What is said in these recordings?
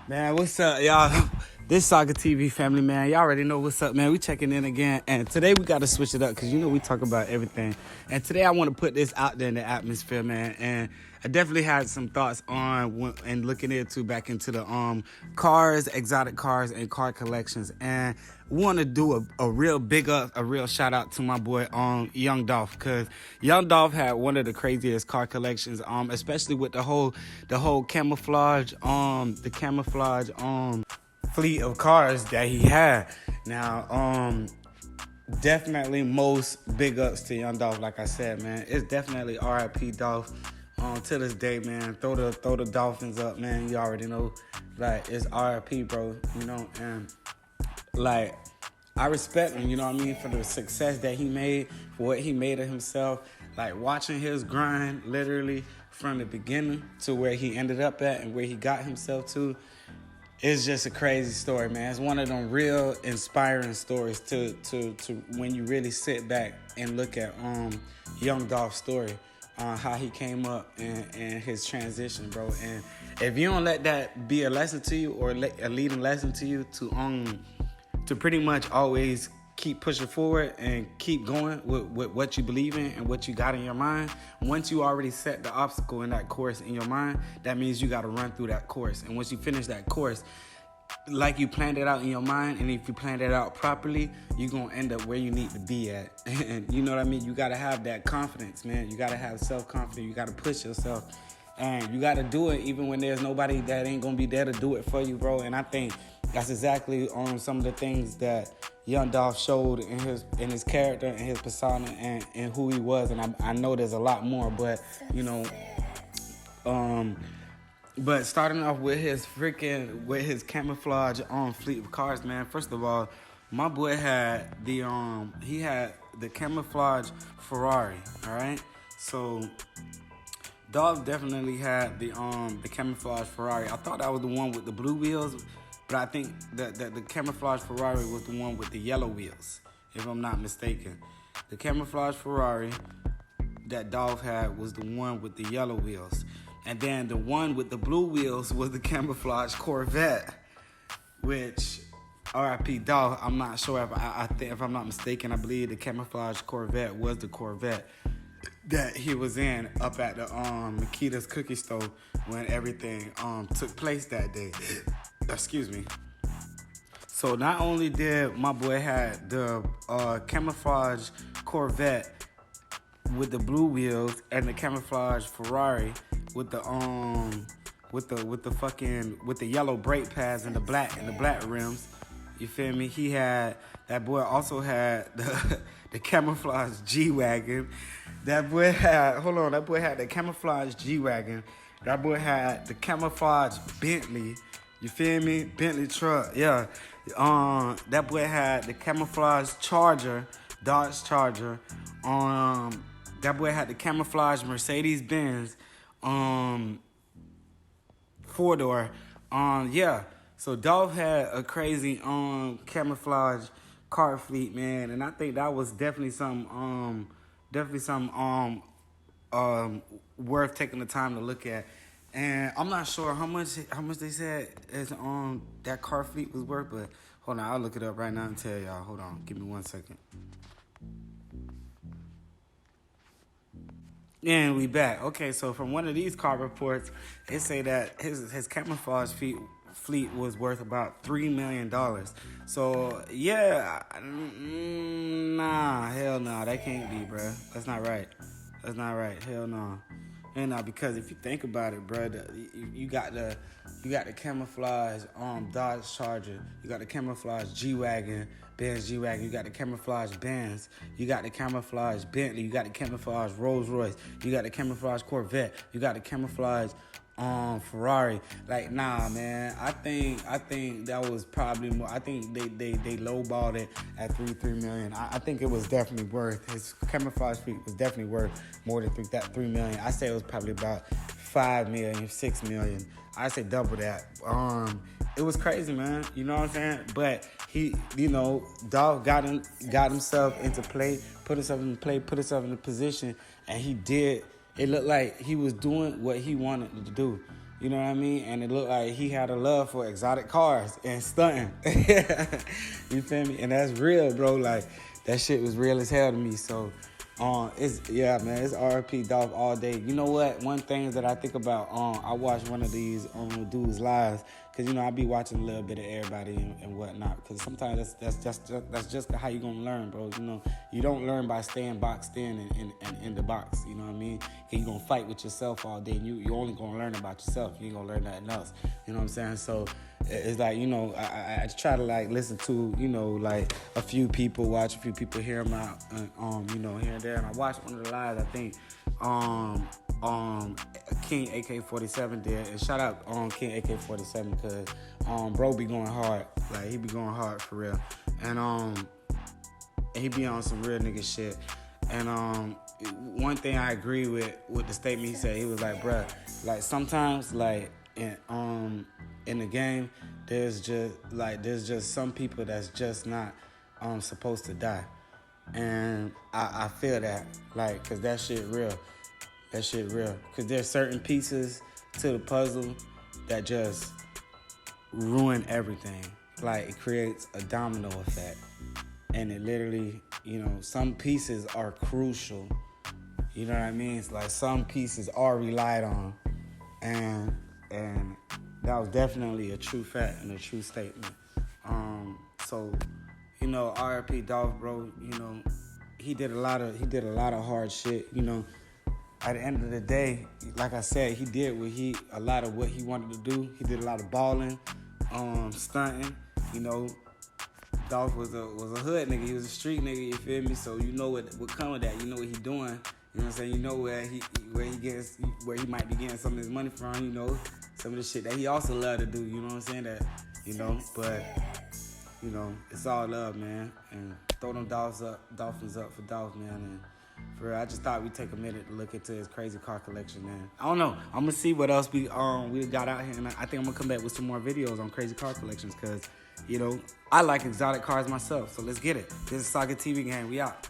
Man, what's up, y'all? This Saga TV family, man. Y'all already know what's up, man. We checking in again. And today we got to switch it up because, we talk about everything. And today I want to put this out there in the atmosphere, man. And I definitely had some thoughts on and looking back into the cars, exotic cars, and car collections. And we want to do a real big up, a real shout out to my boy Young Dolph, because Young Dolph had one of the craziest car collections, especially with the whole camouflage, fleet of cars that he had. Now, definitely most big ups to Young Dolph. Like I said, man, it's definitely R.I.P. Dolph. To this day, man, throw the Dolphins up, man. You already know, like, it's R.I.P., bro. And like, I respect him, for the success that he made, for what he made of himself. Like, watching his grind literally from the beginning to where he ended up at and where he got himself to. It's just a crazy story, man. It's one of them real inspiring stories to when you really sit back and look at Young Dolph's story, how he came up and his transition, bro. And if you don't let that be a lesson to you or a leading lesson to you to pretty much always keep pushing forward and keep going with what you believe in and what you got in your mind. Once you already set the obstacle in that course in your mind, that means you got to run through that course. And once you finish that course, like you planned it out in your mind, and if you planned it out properly, you're going to end up where you need to be at. And you know what I mean? You got to have that confidence, man. You got to have self-confidence. You got to push yourself. And you got to do it even when there's nobody that ain't going to be there to do it for you, bro. And I think that's exactly some of the things that Young Dolph showed in his character and his persona and who he was. And I know there's a lot more, but, but starting off with his camouflage fleet of cars, man. First of all, my boy had the camouflage Ferrari, all right? So Dolph definitely had the camouflage Ferrari. I thought that was the one with the blue wheels, but I think that the camouflage Ferrari was the one with the yellow wheels, if I'm not mistaken. The camouflage Ferrari that Dolph had was the one with the yellow wheels. And then the one with the blue wheels was the camouflage Corvette, which, R.I.P. Dolph, I'm not sure if I'm not mistaken, I believe the camouflage Corvette was the Corvette that he was in up at the Makita's cookie store when everything took place that day. Excuse me. So not only did my boy had the camouflage Corvette with the blue wheels and the camouflage Ferrari with the yellow brake pads and the black rims. You feel me? That boy also had the camouflage G-Wagon. That boy had the camouflage G-Wagon. That boy had the camouflage Bentley. You feel me? Bentley truck, yeah. That boy had the camouflage Charger, Dodge Charger. That boy had the camouflage Mercedes-Benz, 4-door. Yeah. So Dolph had a crazy camouflage car fleet, man, and I think that was definitely some worth taking the time to look at. And I'm not sure how much they said is that car fleet was worth, but hold on, I'll look it up right now and tell y'all. Hold on, give me 1 second. And we back. Okay, so from one of these car reports, it say that his camouflage fleet was worth about $3 million. So yeah, hell no, that can't be, bro. That's not right. Hell no. And because if you think about it, bro, you got the camouflage Dodge Charger, you got the camouflage G-Wagon, Benz G-Wagon, you got the camouflage Benz, you got the camouflage Bentley, you got the camouflage Rolls Royce, you got the camouflage Corvette, you got the camouflage Ferrari. Like, nah, man. I think that was probably more. I think they lowballed it at $3 million. I think it was definitely worth, his camouflage fleet was definitely worth more than $3 million. I say it was probably about $5 million, $6 million. I say double that. It was crazy, man. You know what I'm saying? But he, Dolph got himself into play, put himself in a position, and he did it looked like he was doing what he wanted to do. You know what I mean? And it looked like he had a love for exotic cars and stunting. You feel me? And that's real, bro. Like, that shit was real as hell to me. So, yeah, man, it's RP Dolph all day. You know what? One thing that I think about, I watched one of these dudes lives, cause you know I be watching a little bit of everybody and whatnot. Cause sometimes that's just how you gonna learn, bro. You know, you don't learn by staying boxed in the box. You know what I mean? Cause you gonna fight with yourself all day, and you only gonna learn about yourself. You ain't gonna learn nothing else. You know what I'm saying? So it's like, you know, I try to like listen to, you know, like a few people, watch a few people, hear them out, you know, here and there. And I watched one of the lives, I think, King AK-47 did. And shout out King AK-47 because bro be going hard. Like, he be going hard for real. And he be on some real nigga shit. And one thing I agree with the statement he said, he was like, bruh, like sometimes like in the game, there's just some people that's just not supposed to die. And I feel that, like, cause that shit real. That shit real. Cause there's certain pieces to the puzzle that just ruin everything. Like, it creates a domino effect. And it literally, you know, some pieces are crucial. You know what I mean? It's like some pieces are relied on. And that was definitely a true fact and a true statement. So, you know, R.I.P. Dolph, bro, you know, he did a lot of hard shit, you know. At the end of the day, like I said, he did a lot of what he wanted to do. He did a lot of balling, stunting, you know. Dolph was a hood nigga. He was a street nigga, you feel me? So you know what come with that. You know what he doing. You know what I'm saying? You know where he might be getting some of his money from, you know. Some of the shit that he also loved to do, you know what I'm saying? That, you know, but, you know, it's all love, man. And throw them Dolphins up for Dolph, man. And for real, I just thought we'd take a minute to look into his crazy car collection, man. I don't know. I'm gonna see what else we got out here, and I think I'm gonna come back with some more videos on crazy car collections, cause, you know, I like exotic cars myself. So let's get it. This is Saga TV Gang. We out.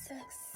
Sex.